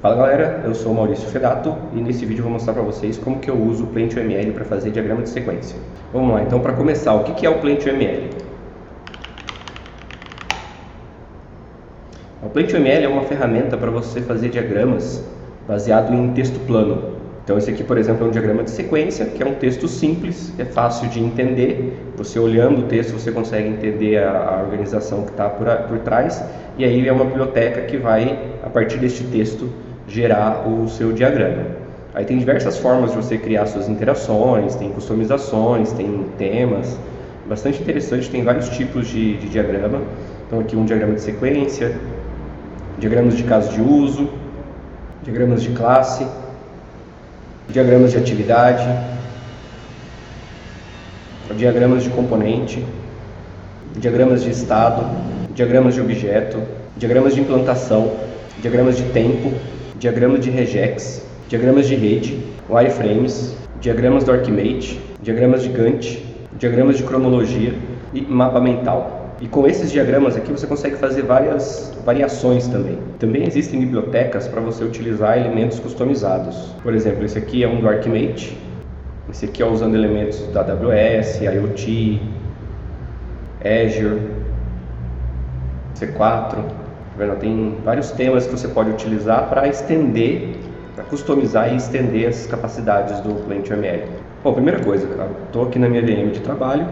Fala galera, eu sou o Maurício Fedato e nesse vídeo eu vou mostrar para vocês como que eu uso o Plentio-ML para fazer diagrama de sequência. Vamos lá, então para começar, o que é o Plentio-ML? O Plentio-ML é uma ferramenta para você fazer diagramas baseado em texto plano. Então esse aqui, por exemplo, é um diagrama de sequência, que é um texto simples, é fácil de entender. Você olhando o texto, você consegue entender a organização que está por trás. E aí é uma biblioteca que vai, a partir deste texto, gerar o seu diagrama. Aí tem diversas formas de você criar suas interações, tem customizações, tem temas. Bastante interessante, tem vários tipos de diagrama. Então aqui um diagrama de sequência, diagramas de caso de uso, diagramas de classe, diagramas de atividade, diagramas de componente, diagramas de estado, diagramas de objeto, diagramas de implantação, diagramas de tempo, diagramas de regex, diagramas de rede, wireframes, diagramas do Archimate, diagramas de Gantt, diagramas de cronologia e mapa mental. E com esses diagramas aqui você consegue fazer várias variações também. Também existem bibliotecas para você utilizar elementos customizados. Por exemplo, esse aqui é um do Archimate, esse aqui é usando elementos da AWS, IoT, Azure, C4. Tem vários temas que você pode utilizar para estender, para customizar e estender as capacidades do Plentio-ML. Bom, primeira coisa, estou aqui na minha VM de trabalho,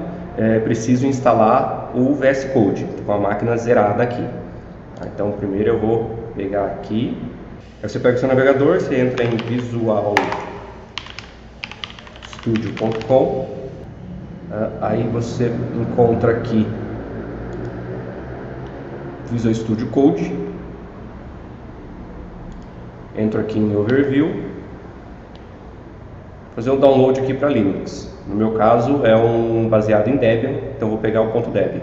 preciso instalar o VS Code, com a máquina zerada aqui. Então primeiro eu vou pegar aqui, aí você pega o seu navegador, você entra em visualstudio.com, aí você encontra aqui Visual Studio Code, entro aqui em Overview, fazer um download aqui para Linux. No meu caso é um baseado em Debian, então vou pegar o .deb.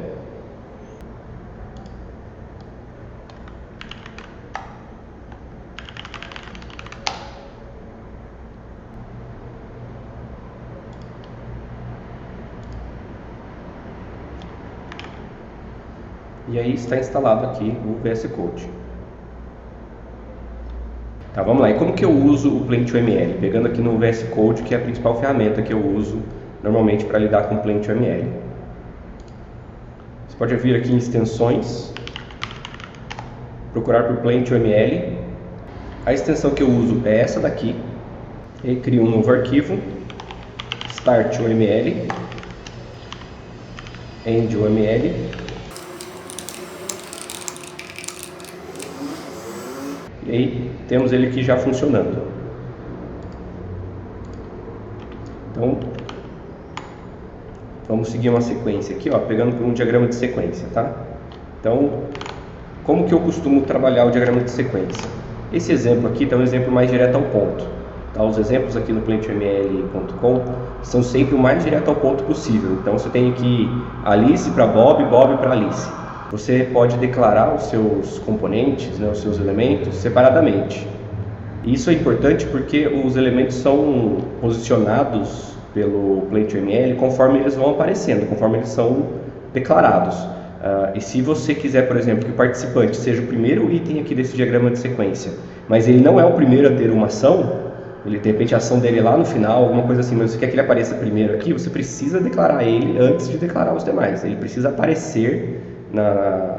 E aí está instalado aqui o VS Code. Tá, vamos lá. E como que eu uso o Plentio-ML? Pegando aqui no VS Code, que é a principal ferramenta que eu uso normalmente para lidar com o Plentio-ML. Você pode vir aqui em extensões, procurar por Plentio-ML. A extensão que eu uso é essa daqui. E crio um novo arquivo, start.oml, end.oml. E aí temos ele aqui já funcionando. Então vamos seguir uma sequência aqui, pegando por um diagrama de sequência, tá? Então, como que eu costumo trabalhar o diagrama de sequência? Esse exemplo aqui é um exemplo mais direto ao ponto. Tá? Os exemplos aqui no plentioml.com são sempre o mais direto ao ponto possível. Então você tem aqui Alice para Bob, Bob para Alice. Você pode declarar os seus componentes, os seus elementos separadamente. Isso é importante porque os elementos são posicionados pelo Plentio-ML conforme eles vão aparecendo, conforme eles são declarados. E se você quiser, por exemplo, que o participante seja o primeiro item aqui desse diagrama de sequência, mas ele não é o primeiro a ter uma ação, de repente a ação dele é lá no final, alguma coisa assim, mas você quer que ele apareça primeiro aqui, você precisa declarar ele antes de declarar os demais. Ele precisa aparecer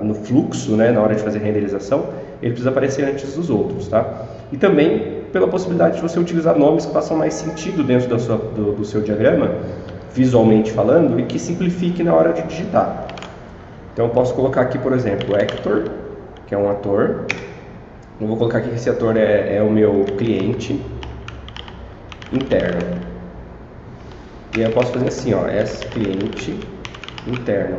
no fluxo, na hora de fazer renderização, ele precisa aparecer antes dos outros, tá? E também pela possibilidade de você utilizar nomes que façam mais sentido dentro do seu diagrama, visualmente falando, e que simplifique na hora de digitar. Então eu posso colocar aqui, por exemplo, Hector, que é um ator. Eu vou colocar aqui que esse ator é o meu cliente interno. E aí eu posso fazer assim, esse cliente interno.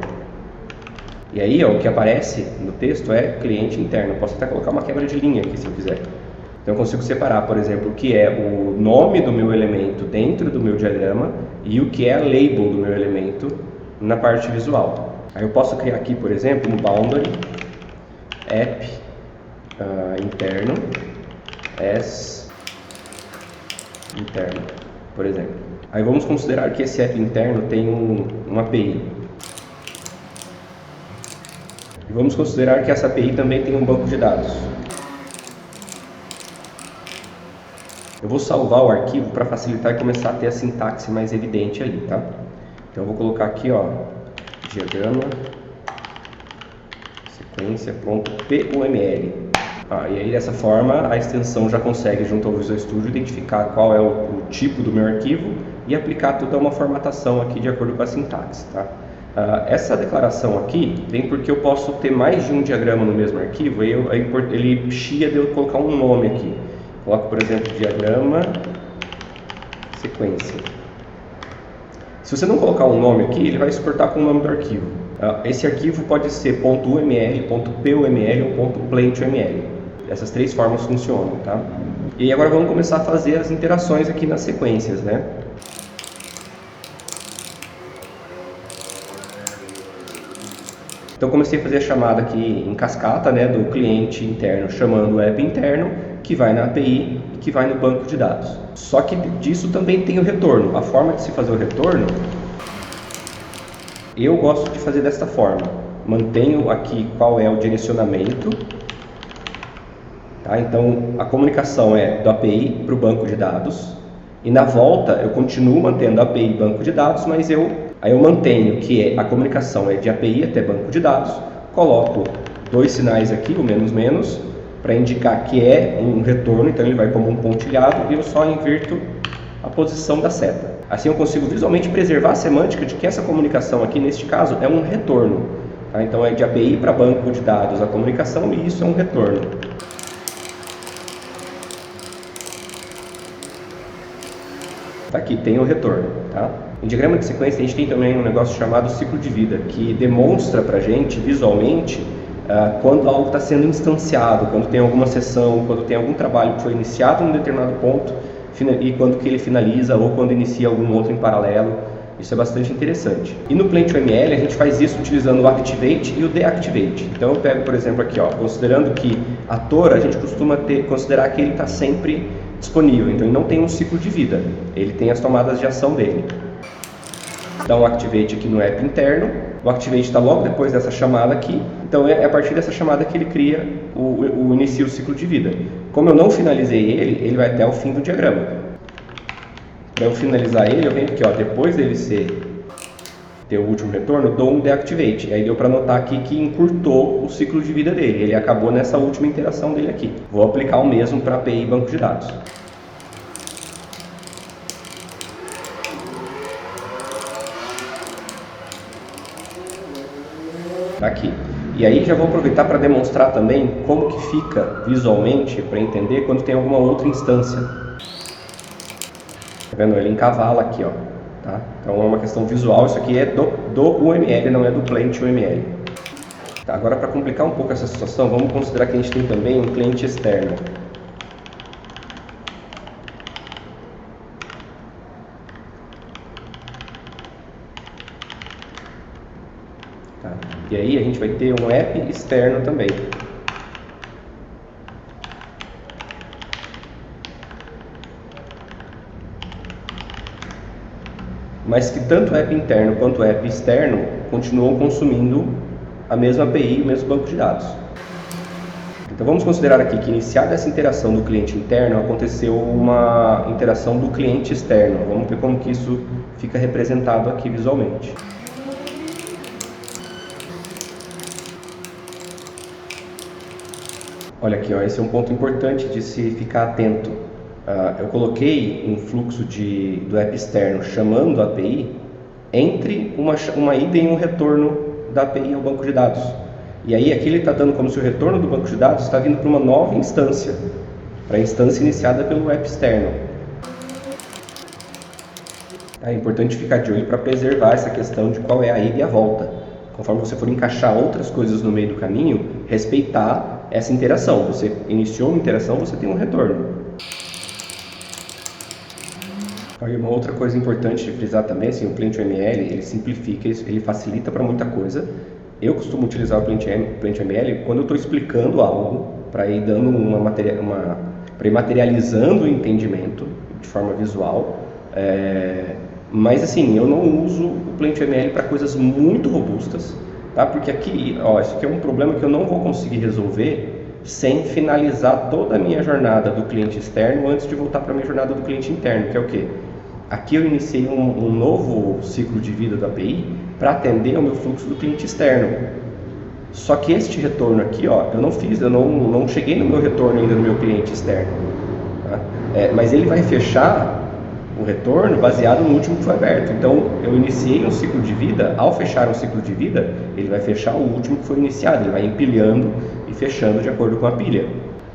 E aí, o que aparece no texto é cliente interno. Eu posso até colocar uma quebra de linha aqui, se eu quiser. Então, eu consigo separar, por exemplo, o que é o nome do meu elemento dentro do meu diagrama e o que é a label do meu elemento na parte visual. Aí eu posso criar aqui, por exemplo, um boundary app interno as interno, por exemplo. Aí vamos considerar que esse app interno tem uma API. E vamos considerar que essa API também tem um banco de dados. Eu vou salvar o arquivo para facilitar e começar a ter a sintaxe mais evidente ali, tá? Então eu vou colocar aqui, ó, diagrama sequência.puml. E aí dessa forma a extensão já consegue, junto ao Visual Studio, identificar qual é o tipo do meu arquivo e aplicar toda uma formatação aqui de acordo com a sintaxe, tá? Essa declaração aqui vem porque eu posso ter mais de um diagrama no mesmo arquivo e ele chia de eu colocar um nome aqui. Coloco, por exemplo, diagrama sequência. Se você não colocar um nome aqui, ele vai exportar com o nome do arquivo. Esse arquivo pode ser .uml, .puml ou .plant.uml. Essas três formas funcionam, tá? E agora vamos começar a fazer as interações aqui nas sequências, né? Então comecei a fazer a chamada aqui em cascata, né, do cliente interno chamando o app interno, que vai na API e que vai no banco de dados. Só que disso também tem o retorno. A forma de se fazer o retorno, eu gosto de fazer desta forma. Mantenho aqui qual é o direcionamento. Tá? Então a comunicação é do API para o banco de dados. E na volta eu continuo mantendo API e banco de dados, mas eu mantenho que a comunicação é de API até banco de dados. Coloco dois sinais aqui, o menos, para indicar que é um retorno, então ele vai como um pontilhado e eu só inverto a posição da seta. Assim eu consigo visualmente preservar a semântica de que essa comunicação aqui, neste caso, é um retorno. Tá? Então é de API para banco de dados a comunicação e isso é um retorno. Tá aqui, tem o retorno. Tá? Em diagrama de sequência a gente tem também um negócio chamado ciclo de vida, que demonstra para a gente visualmente quando algo está sendo instanciado, quando tem alguma sessão, quando tem algum trabalho que foi iniciado em um determinado ponto e quando que ele finaliza ou quando inicia algum outro em paralelo. Isso é bastante interessante. E no Plant.uml a gente faz isso utilizando o Activate e o Deactivate. Então eu pego, por exemplo, aqui, ó, considerando que ator, a gente costuma considerar que ele está sempre disponível, então ele não tem um ciclo de vida, ele tem as tomadas de ação dele. Dá um Activate aqui no app interno, o Activate está logo depois dessa chamada aqui, então é a partir dessa chamada que ele cria inicia o ciclo de vida. Como eu não finalizei ele vai até o fim do diagrama. Para eu finalizar ele, eu venho aqui, ó, depois dele ter o último retorno, dou um Deactivate. Aí deu para notar aqui que encurtou o ciclo de vida dele, ele acabou nessa última interação dele aqui. Vou aplicar o mesmo para API e banco de dados. Aqui. E aí já vou aproveitar para demonstrar também como que fica visualmente, para entender quando tem alguma outra instância. Tá vendo? Ele encavala aqui, ó. Tá? Então é uma questão visual, isso aqui é do UML, não é do Plant.uml. Tá, agora para complicar um pouco essa situação, vamos considerar que a gente tem também um cliente externo. Tá? E aí a gente vai ter um app externo também. Mas que tanto o app interno quanto o app externo continuam consumindo a mesma API e o mesmo banco de dados. Então vamos considerar aqui que iniciada essa interação do cliente interno, aconteceu uma interação do cliente externo. Vamos ver como que isso fica representado aqui visualmente. Olha aqui, ó, esse é um ponto importante de se ficar atento. Eu coloquei um fluxo do app externo chamando a API entre uma ida e um retorno da API ao banco de dados. E aí aqui ele está dando como se o retorno do banco de dados está vindo para uma nova instância, para a instância iniciada pelo app externo. É importante ficar de olho para preservar essa questão de qual é a ida e a volta. Conforme você for encaixar outras coisas no meio do caminho, respeitar essa interação. Você iniciou uma interação, você tem um retorno. E uma outra coisa importante de frisar também, assim, o Plant.uml, ele simplifica, ele facilita para muita coisa. Eu costumo utilizar o Plant.uml quando eu estou explicando algo, para ir dando para ir materializando o entendimento de forma visual. Mas assim, eu não uso o Plant.uml para coisas muito robustas, tá? Porque aqui, ó, isso aqui é um problema que eu não vou conseguir resolver sem finalizar toda a minha jornada do cliente externo antes de voltar para a minha jornada do cliente interno, que é o quê? Aqui eu iniciei um novo ciclo de vida da API para atender ao meu fluxo do cliente externo. Só que este retorno aqui, ó, eu não cheguei no meu retorno ainda no meu cliente externo. Tá? Mas ele vai fechar o retorno baseado no último que foi aberto. Então, eu iniciei um ciclo de vida, ao fechar um ciclo de vida, ele vai fechar o último que foi iniciado, ele vai empilhando e fechando de acordo com a pilha.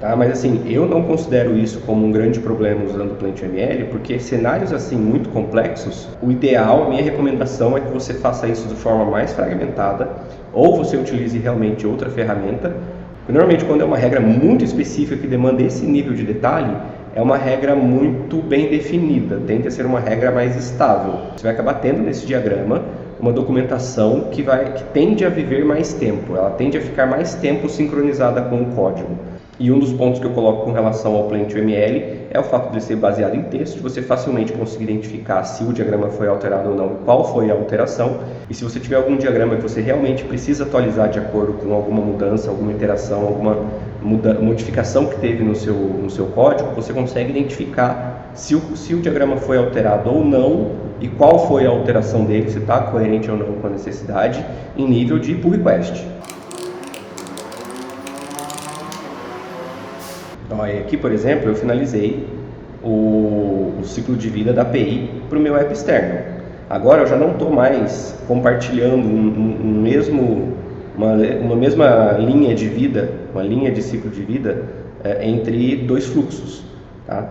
Tá? Mas assim, eu não considero isso como um grande problema usando o PlantVML, porque cenários assim muito complexos, o ideal, a minha recomendação é que você faça isso de forma mais fragmentada, ou você utilize realmente outra ferramenta. Normalmente, quando é uma regra muito específica que demanda esse nível de detalhe, é uma regra muito bem definida, tende a ser uma regra mais estável. Você vai acabar tendo nesse diagrama uma documentação que tende a viver mais tempo, ela tende a ficar mais tempo sincronizada com o código. E um dos pontos que eu coloco com relação ao PlantVML é o fato de ser baseado em texto, de você facilmente conseguir identificar se o diagrama foi alterado ou não, qual foi a alteração, e se você tiver algum diagrama que você realmente precisa atualizar de acordo com alguma mudança, alguma interação, alguma modificação que teve no seu código, você consegue identificar se o diagrama foi alterado ou não e qual foi a alteração dele, se está coerente ou não com a necessidade, em nível de pull request. Aqui, por exemplo, eu finalizei o ciclo de vida da API para o meu app externo. Agora eu já não estou mais compartilhando uma mesma linha de vida, uma linha de ciclo de vida entre dois fluxos. Tá?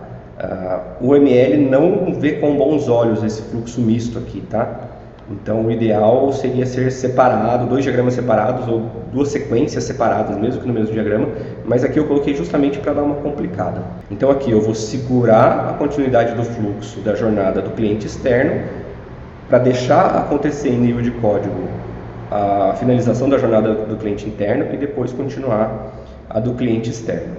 O ML não vê com bons olhos esse fluxo misto aqui, tá? Então o ideal seria ser separado, dois diagramas separados ou duas sequências separadas, mesmo que no mesmo diagrama, mas aqui eu coloquei justamente para dar uma complicada. Então aqui eu vou segurar a continuidade do fluxo da jornada do cliente externo para deixar acontecer em nível de código a finalização da jornada do cliente interno e depois continuar a do cliente externo.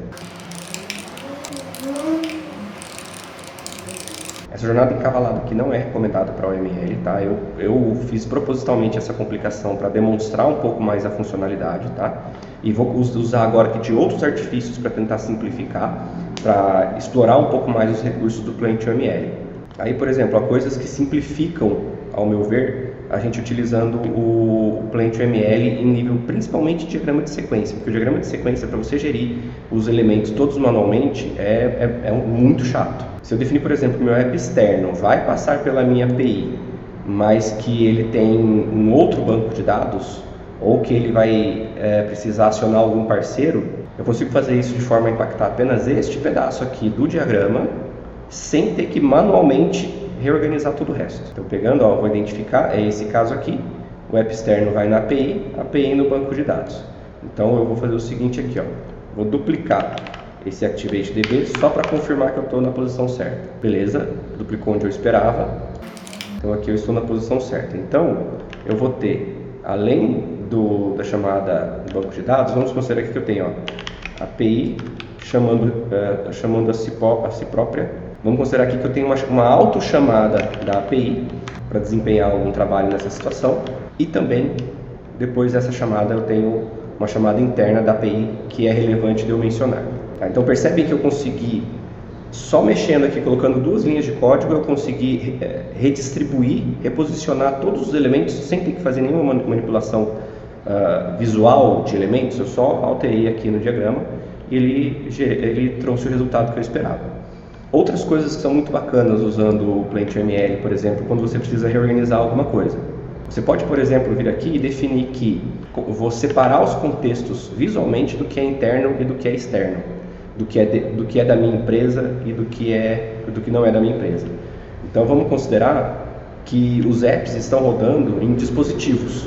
Essa jornada encavalada aqui não é recomendada para o ML, tá? Eu fiz propositalmente essa complicação para demonstrar um pouco mais a funcionalidade, tá? E vou usar agora aqui de outros artifícios para tentar simplificar, para explorar um pouco mais os recursos do PlantVML. Aí, por exemplo, há coisas que simplificam, ao meu ver, a gente utilizando o PlantVML em nível principalmente de diagrama de sequência, porque o diagrama de sequência, para você gerir os elementos todos manualmente, é muito chato. Se eu definir, por exemplo, que o meu app externo vai passar pela minha API, mas que ele tem um outro banco de dados, ou que ele vai precisar acionar algum parceiro, eu consigo fazer isso de forma a impactar apenas este pedaço aqui do diagrama, sem ter que manualmente reorganizar todo o resto. Então, pegando, vou identificar, é esse caso aqui, o app externo vai na API, a API no banco de dados. Então, eu vou fazer o seguinte aqui, vou duplicar esse ActivateDB só para confirmar que eu estou na posição certa. Beleza, duplicou onde eu esperava. Então, aqui eu estou na posição certa. Então, eu vou ter, além da chamada do banco de dados, vamos considerar aqui que eu tenho API chamando a si própria. Vamos considerar aqui que eu tenho uma autochamada da API para desempenhar algum trabalho nessa situação. E também, depois dessa chamada, eu tenho uma chamada interna da API que é relevante de eu mencionar. Tá? Então percebem que eu consegui, só mexendo aqui, colocando duas linhas de código, eu consegui redistribuir, reposicionar todos os elementos sem ter que fazer nenhuma manipulação visual de elementos. Eu só alterei aqui no diagrama e ele trouxe o resultado que eu esperava. Outras coisas que são muito bacanas usando o PlantVML, por exemplo, quando você precisa reorganizar alguma coisa. Você pode, por exemplo, vir aqui e definir que vou separar os contextos visualmente do que é interno e do que é externo, do que é da minha empresa e do que não é da minha empresa. Então vamos considerar que os apps estão rodando em dispositivos.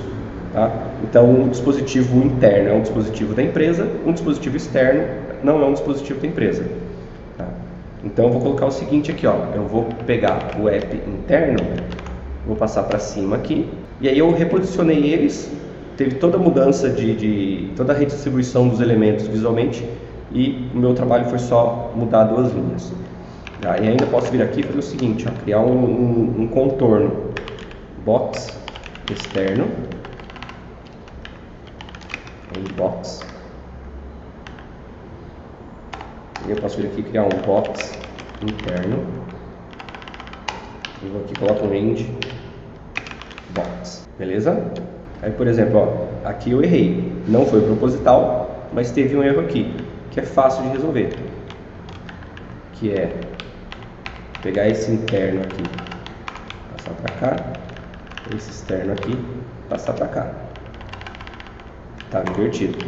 Tá? Então um dispositivo interno é um dispositivo da empresa, um dispositivo externo não é um dispositivo da empresa. Tá? Então eu vou colocar o seguinte aqui, eu vou pegar o app interno, vou passar para cima aqui, e aí eu reposicionei eles, teve toda a mudança toda a redistribuição dos elementos visualmente, e o meu trabalho foi só mudar duas linhas. Tá? E ainda posso vir aqui e fazer o seguinte, criar um contorno, box externo, box Eu posso vir aqui e criar um box interno. Eu vou aqui, coloco um range box, beleza? Aí, por exemplo, ó, aqui eu errei, não foi proposital, mas teve um erro aqui, que é fácil de resolver, que é pegar esse interno aqui, passar para cá, esse externo aqui, passar para cá. Tá invertido.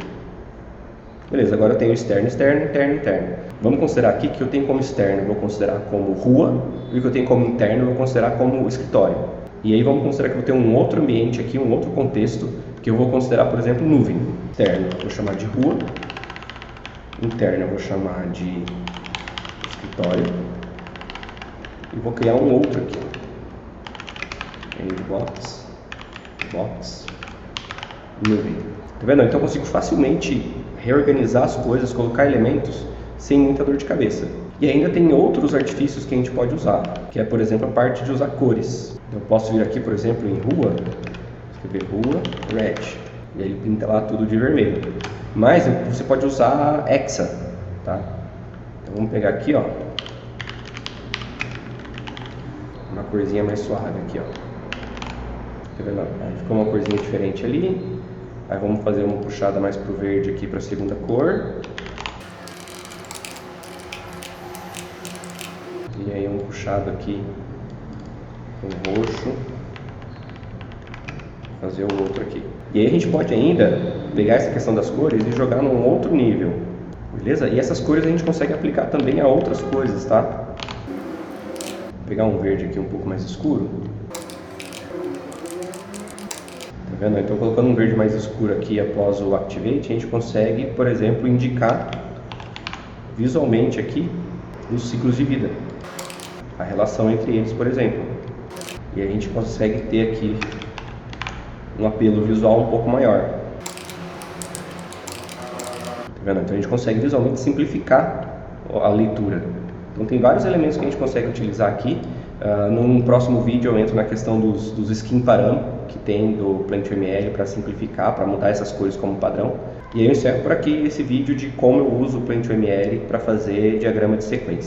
Beleza, agora eu tenho externo, externo, interno, interno. Vamos considerar aqui que eu tenho como externo, eu vou considerar como rua, e o que eu tenho como interno, eu vou considerar como escritório. E aí vamos considerar que eu vou ter um outro ambiente aqui, um outro contexto, que eu vou considerar, por exemplo, nuvem. Externo eu vou chamar de rua, interno eu vou chamar de escritório, e vou criar um outro aqui. Box, box, nuvem. Tá vendo? Então eu consigo facilmente reorganizar as coisas, colocar elementos sem muita dor de cabeça. E ainda tem outros artifícios que a gente pode usar, que é, por exemplo, a parte de usar cores. Eu posso vir aqui, por exemplo, em rua, escrever rua, red, e aí ele pinta lá tudo de vermelho. Mas você pode usar hexa, tá? Então vamos pegar aqui, ó, uma corzinha mais suave aqui, ó. Tá vendo? Aí ficou uma corzinha diferente ali. Aí vamos fazer uma puxada mais pro verde aqui para a segunda cor. E aí um puxado aqui com roxo. Fazer o outro aqui. E aí a gente pode ainda pegar essa questão das cores e jogar num outro nível. Beleza? E essas cores a gente consegue aplicar também a outras coisas, tá? Vou pegar um verde aqui um pouco mais escuro. Tá vendo? Então, colocando um verde mais escuro aqui após o Activate, a gente consegue, por exemplo, indicar visualmente aqui os ciclos de vida, a relação entre eles, por exemplo. E a gente consegue ter aqui um apelo visual um pouco maior. Tá vendo? Então, a gente consegue visualmente simplificar a leitura. Então, tem vários elementos que a gente consegue utilizar aqui. Num próximo vídeo eu entro na questão dos skin param que tem do PlantVML para simplificar, para mudar essas cores como padrão. E aí eu encerro por aqui esse vídeo de como eu uso o PlantVML para fazer diagrama de sequência.